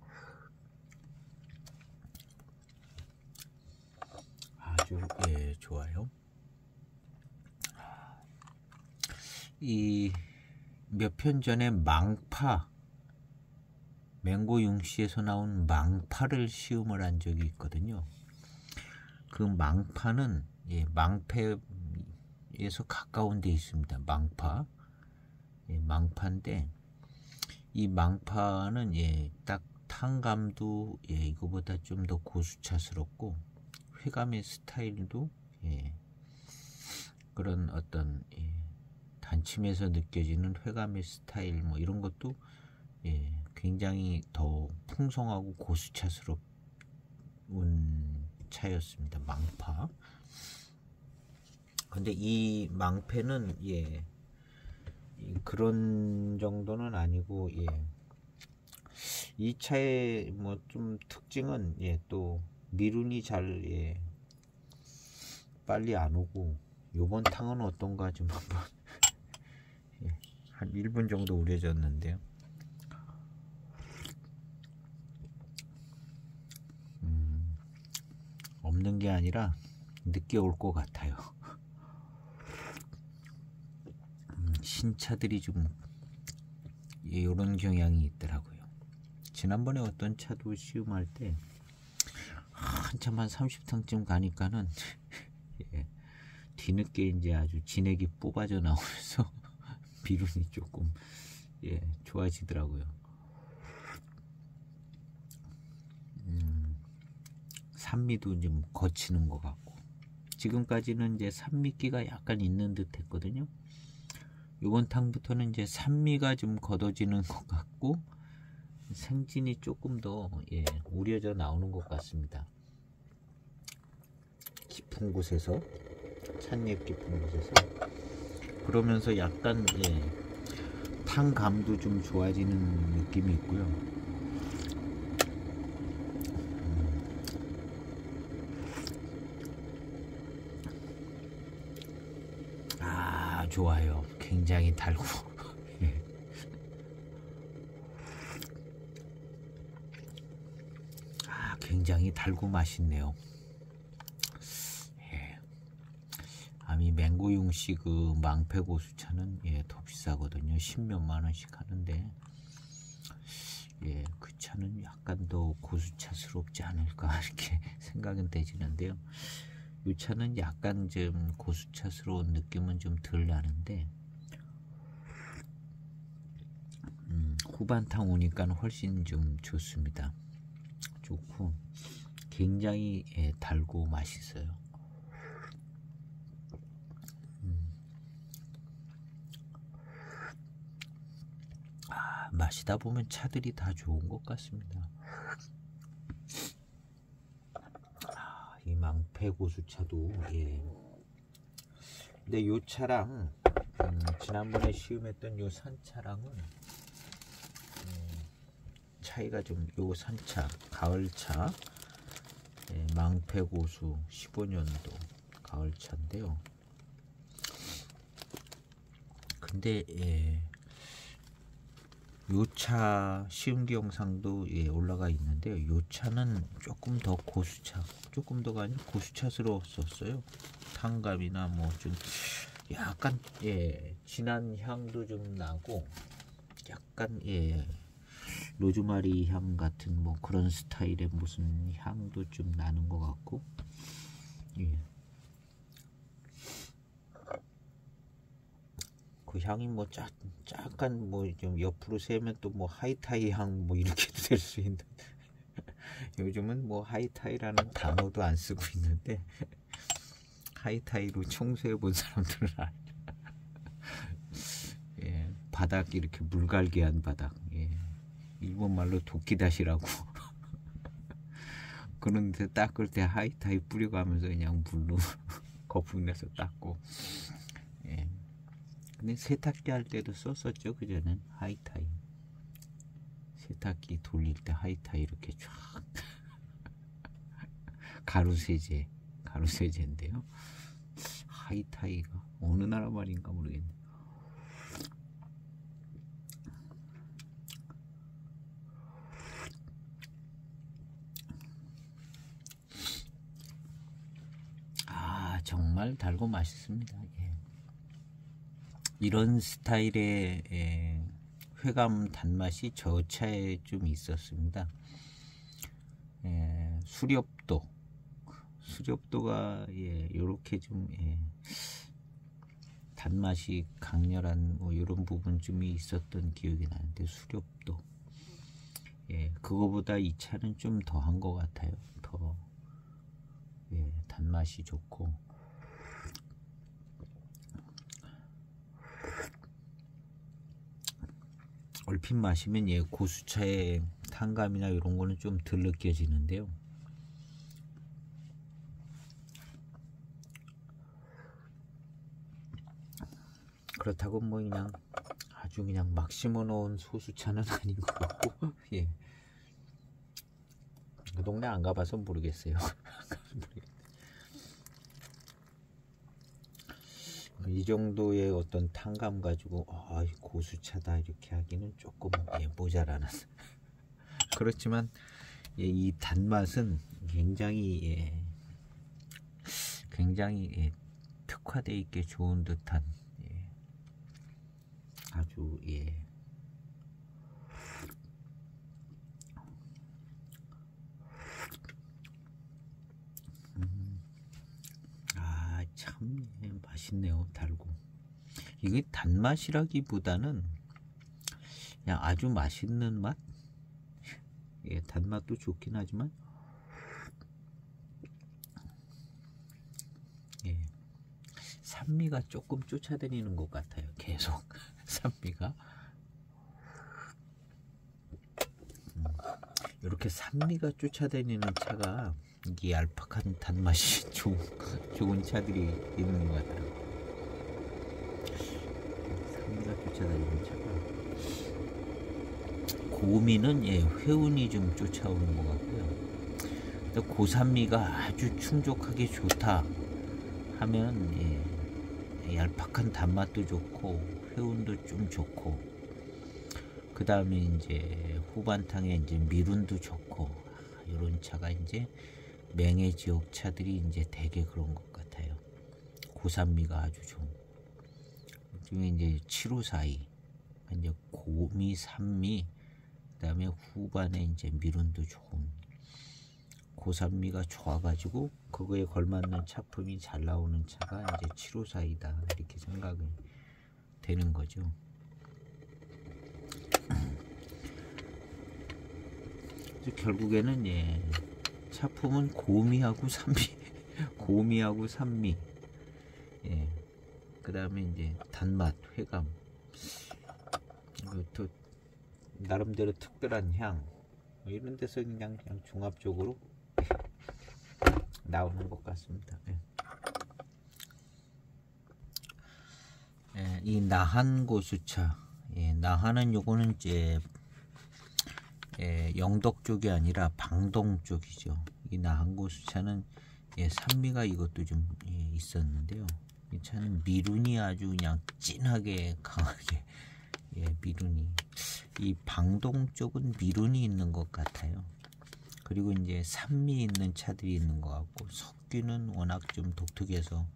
아주 예, 좋아요. 이 몇 편 전에 망파, 맹고 융씨에서 나온 망파를 시음을 한 적이 있거든요. 그 망파는 예, 망패에서 가까운 데 있습니다. 망파, 예, 망파인데 이 망파는 예, 딱 탕감도 예, 이거보다 좀 더 고수차스럽고, 회감의 스타일도 예, 그런 어떤 예, 단침에서 느껴지는 회감의 스타일 뭐 이런 것도 예, 굉장히 더 풍성하고 고수차스러운 차였습니다. 망파. 근데 이 망패는 예, 그런 정도는 아니고, 예, 이 차의 뭐 좀 특징은 예, 또 미룬이 잘 예, 빨리 안 오고, 요번 탕은 어떤가 좀 한번 예, 한 1분 정도 우려졌는데요. 없는 게 아니라 늦게 올 것 같아요. 신차들이 좀 이런 경향이 있더라고요. 지난번에 어떤 차도 시음할 때 한참 한 30탕쯤 가니까는 예, 뒤늦게 이제 아주 진액이 뽑아져 나오면서 비run이 조금 예, 좋아지더라고요. 산미도 좀 거치는 것 같고, 지금까지는 이제 산미기가 약간 있는 듯 했거든요. 이번 탕부터는 이제 산미가 좀 걷어지는 것 같고 생진이 조금 더 우려져 나오는 것 같습니다. 깊은 곳에서, 찻잎 깊은 곳에서. 그러면서 약간 탕감도 좀 좋아지는 느낌이 있고요. 아, 좋아요. 굉장히 달고 굉장히 달고 맛있네요. 아미 맹고융씨 그 망패고수차는 더 비싸거든요. 10몇만 원씩 하는데 그 차는 약간 더 고수차스럽지 않을까 이렇게 생각은 되지는데요. 이 차는 약간 좀 고수차스러운 느낌은 좀 덜 나는데 후반탕 오니까 훨씬 좀 좋습니다. 좋고 굉장히 달고 맛있어요. 마시다 보면 차들이 다 좋은 것 같습니다. 이 망패고수차도 근데 요 차랑 지난번에 시음했던 요 산차랑은 차이가 좀, 요 산차 가을차 망패고수 15년도 가을차인데요. 근데 요 차 시음기 영상도 올라가 있는데요. 요 차는 조금 더 고수차, 조금 더가 아니라 고수차스러웠었어요. 탕감이나 뭐 좀 약간 진한 향도 좀 나고 약간 로즈마리 향 같은 뭐 그런 스타일의 무슨 향도 좀 나는 것 같고 그 향이 뭐 약간 뭐 좀 옆으로 세면 또 뭐 하이타이 향 뭐 이렇게도 될 수 있는 요즘은 뭐 하이타이라는 단어도 안 쓰고 있는데 하이타이로 청소해 본 사람들은 바닥 이렇게 물갈기한 바닥 일본말로 도끼다시라고 그런데 닦을 때 하이타이 뿌리고 하면서 그냥 물로 거품 내서 닦고 근데 세탁기 할 때도 썼었죠. 그전엔 하이타이 세탁기 돌릴 때 하이타이 이렇게 쫙 가루세제인데요. 하이타이가 어느 나라 말인가 모르겠네. 정말 달고 맛있습니다. 이런 스타일의 회감 단맛이 저 차에 좀 있었습니다. 수렵도가 요렇게 좀 단맛이 강렬한 뭐 이런 부분쯤이 있었던 기억이 나는데 수렵도 그거보다 이 차는 좀 더한 것 같아요. 더 단맛이 좋고 얼핏 마시면 고수차의 탄감이나 이런 거는 좀 덜 느껴지는데요. 그렇다고 뭐 그냥 아주 그냥 막 심어놓은 소수차는 아닌 것 같고 그 동네 안 가봐서 모르겠어요. 이 정도의 어떤 탕감 가지고 고수차다 이렇게 하기는 조금 모자라는 그렇지만 이 단맛은 굉장히 특화되어 있게 좋은 듯한 아주 참 맛있네요. 달고 이게 단맛이라기보다는 그냥 아주 맛있는 맛. 단맛도 좋긴 하지만 산미가 조금 쫓아다니는 것 같아요. 계속 산미가. 이렇게 산미가 쫓아다니는 차가 이게 얄팍한 단맛이 좋은 차들이 있는 것 같아요. 산미가 쫓아다니는 차가. 고미는 회운이 좀 쫓아오는 것 같고요. 고산미가 아주 충족하게 좋다 하면 얄팍한 단맛도 좋고 회운도 좀 좋고, 그 다음에 이제 후반탕에 이제 미룬도 좋고, 이런 차가 이제 맹해 지역 차들이 이제 되게 그런 것 같아요. 고산미가 아주 좋은. 중에 이제 7호사이 이제 고미, 산미, 그 다음에 후반에 이제 미룬도 좋은, 고산미가 좋아가지고 그거에 걸맞는 차품이 잘 나오는 차가 이제 7호사이다 이렇게 생각이 되는 거죠. 결국에는 차품은 고미하고 산미, 고미하고 산미, 그 다음에 이제 단맛, 회감, 또 나름대로 특별한 향, 이런 데서 그냥 종합적으로 나오는 것 같습니다. 이 나한 고수차, 나한은 요거는 이제 영덕 쪽이 아니라 방동 쪽이죠. 이 나한 고수차는 산미가 이것도 좀 있었는데요. 이 차는 미룬이 아주 그냥 진하게 강하게 미룬이, 이 방동 쪽은 미룬이 있는 것 같아요. 그리고 이제 산미 있는 차들이 있는 것 같고, 석귀는 워낙 좀 독특해서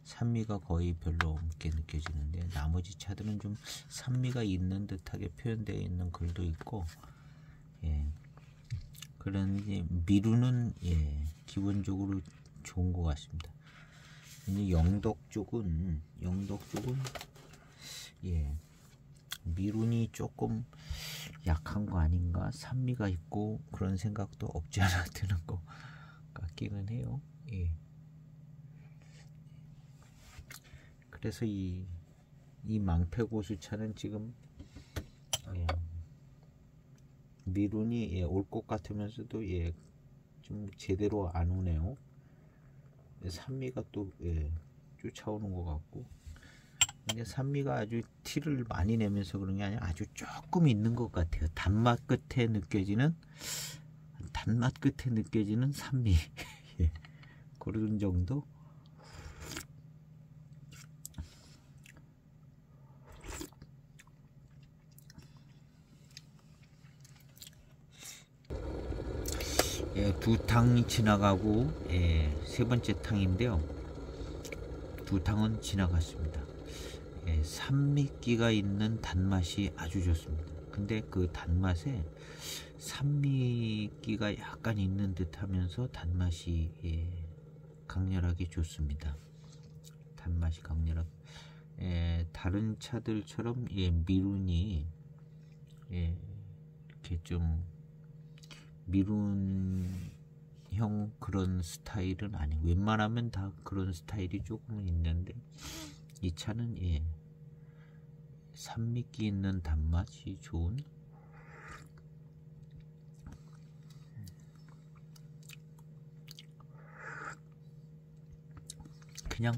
산미가 거의 별로 없게 느껴지는데, 나머지 차들은 좀 산미가 있는 듯하게 표현되어 있는 글도 있고, 그런 미루는 기본적으로 좋은 것 같습니다. 근데 영덕 쪽은 미룬이 조금 약한 거 아닌가, 산미가 있고 그런 생각도 없지 않아 드는 것 같기는 해요. 그래서 이 망패고수차는 지금 미룬이 올 것 같으면서도 좀 제대로 안 오네요. 산미가 또 쫓아오는 것 같고, 근데 산미가 아주 티를 많이 내면서 그런 게 아니라 아주 조금 있는 것 같아요. 단맛 끝에 느껴지는 산미 그런 정도. 두 탕이 지나가고 세 번째 탕인데요. 두 탕은 지나갔습니다. 산미기가 있는 단맛이 아주 좋습니다. 근데 그 단맛에 산미기가 약간 있는 듯 하면서 단맛이 강렬하게 좋습니다. 단맛이 강렬하게, 다른 차들처럼 미룬이 이렇게 좀 미룬형 그런 스타일은 아니고, 웬만하면 다 그런 스타일이 조금은 있는데, 이 차는 산미기 있는 단맛이 좋은, 그냥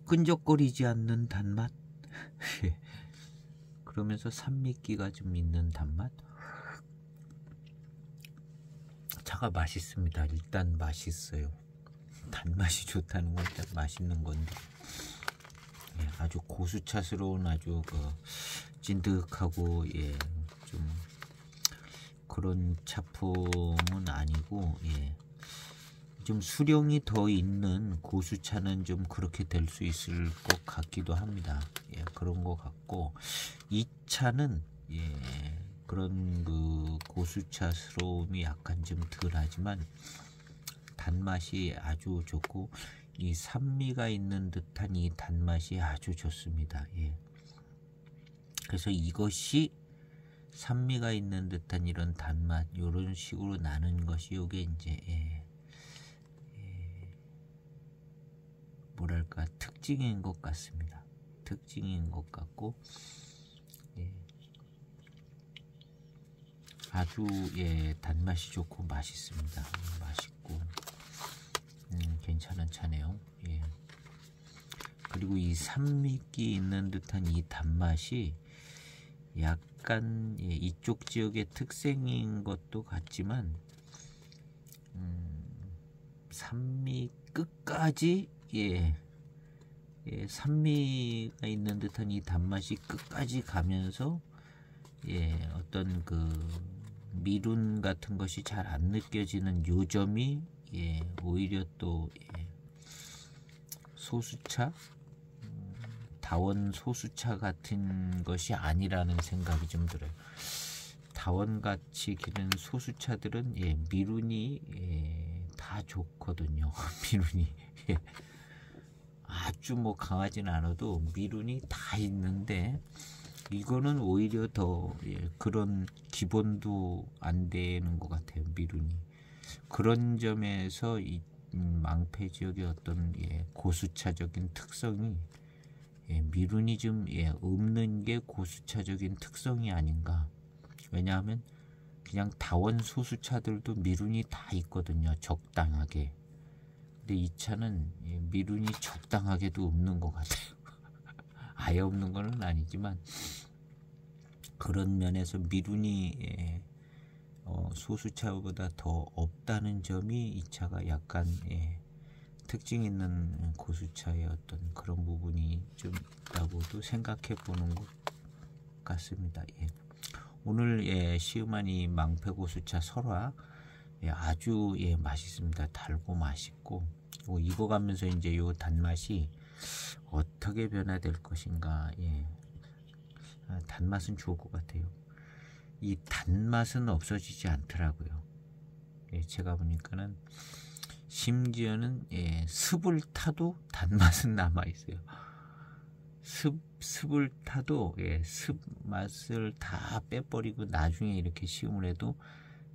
끈적거리지 않는 단맛 그러면서 산미기가 좀 있는 단맛. 차가 맛있습니다. 일단 맛있어요. 단맛이 좋다는 건 일단 맛있는 건데, 아주 고수차스러운 아주 찐득하고 좀 그런 차품은 아니고, 좀 수령이 더 있는 고수차는 좀 그렇게 될 수 있을 것 같기도 합니다. 그런 것 같고, 이 차는 그런 그 고수차스러움이 약간 좀 덜하지만 단맛이 아주 좋고, 이 산미가 있는 듯한 이 단맛이 아주 좋습니다. 그래서 이것이 산미가 있는 듯한 이런 단맛, 이런 식으로 나는 것이 요게 이제 뭐랄까 특징인 것 같습니다. 특징인 것 같고 예. 아주 예, 단맛이 좋고 맛있습니다. 맛있고 괜찮은 차네요. 예. 그리고 이 산미기 있는 듯한 이 단맛이 약간 예, 이쪽 지역의 특색인 것도 같지만 산미 끝까지 예, 예, 산미가 있는 듯한 이 단맛이 끝까지 가면서 예, 어떤 그 미룬 같은 것이 잘 안 느껴지는 요점이 예, 오히려 또 예, 소수차 다원 소수차 같은 것이 아니라는 생각이 좀 들어요. 다원같이 기는 소수차들은 예, 미룬이 예, 다 좋거든요. 미룬이 예, 아주 뭐 강하진 않아도 미룬이 다 있는데 이거는 오히려 더 예, 그런 기본도 안 되는 것 같아요. 미룬이 그런 점에서 이 망패 지역의 어떤 예, 고수차적인 특성이 예, 미룬이 좀 예, 없는 게 고수차적인 특성이 아닌가. 왜냐하면 그냥 다원 소수차들도 미룬이 다 있거든요. 적당하게. 근데 이 차는 예, 미룬이 적당하게도 없는 것 같아요. 아예 없는 건 아니지만 그런 면에서 미룬이 예, 소수차보다 더 없다는 점이 이 차가 약간 예, 특징 있는 고수차의 어떤 그런 부분이 좀 있다고도 생각해 보는 것 같습니다. 예. 오늘 예, 시음한 이 망패 고수차 설화 예, 아주 예, 맛있습니다. 달고 맛있고 익어가면서 이제 요 단맛이 어떻게 변화될 것인가. 예. 단맛은 좋을 것 같아요. 이 단맛은 없어지지 않더라고요. 예, 제가 보니까는 심지어는 예, 습을 타도 단맛은 남아 있어요. 습을 타도 예, 습 맛을 다 빼버리고 나중에 이렇게 시음을 해도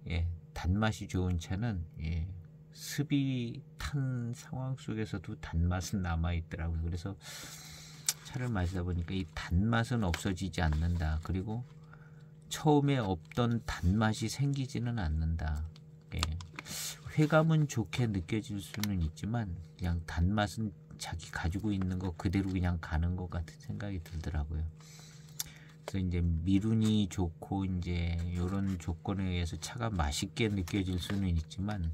예, 단맛이 좋은 차는 예, 습이 탄 상황 속에서도 단맛은 남아 있더라고요. 그래서 차를 마시다 보니까 이 단맛은 없어지지 않는다. 그리고 처음에 없던 단맛이 생기지는 않는다. 예. 회감은 좋게 느껴질 수는 있지만 그냥 단맛은 자기 가지고 있는 거 그대로 그냥 가는 것 같은 생각이 들더라고요. 그래서 이제 미룬이 좋고 이제 이런 조건에 의해서 차가 맛있게 느껴질 수는 있지만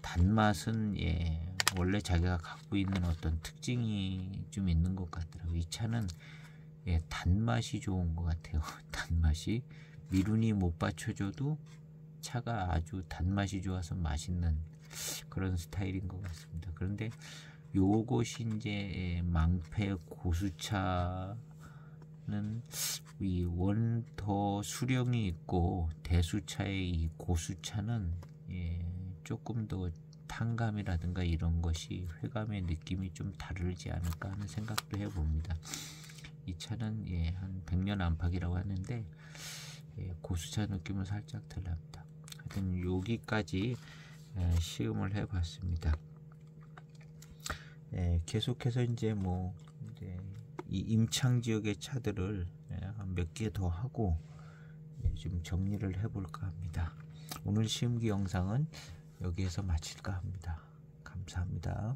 단맛은 예, 원래 자기가 갖고 있는 어떤 특징이 좀 있는 것 같더라고요. 이 차는 예, 단맛이 좋은 것 같아요. 단맛이 미룬이 못 받쳐줘도 차가 아주 단맛이 좋아서 맛있는 그런 스타일인 것 같습니다. 그런데 요것이 이제 망패 고수차는 이 원 더 수령이 있고 대수차의 이 고수차는 예, 조금 더 탄감이라든가 이런 것이 회감의 느낌이 좀 다르지 않을까 하는 생각도 해봅니다. 이 차는 예, 한 100년 안팎이라고 하는데 예, 고수차 느낌은 살짝 덜납니다. 하여튼 여기까지 시음을 해봤습니다. 예, 계속해서 이제 뭐 이제 이 임창 지역의 차들을 몇 개 더 하고 좀 정리를 해볼까 합니다. 오늘 시음기 영상은 여기에서 마칠까 합니다. 감사합니다.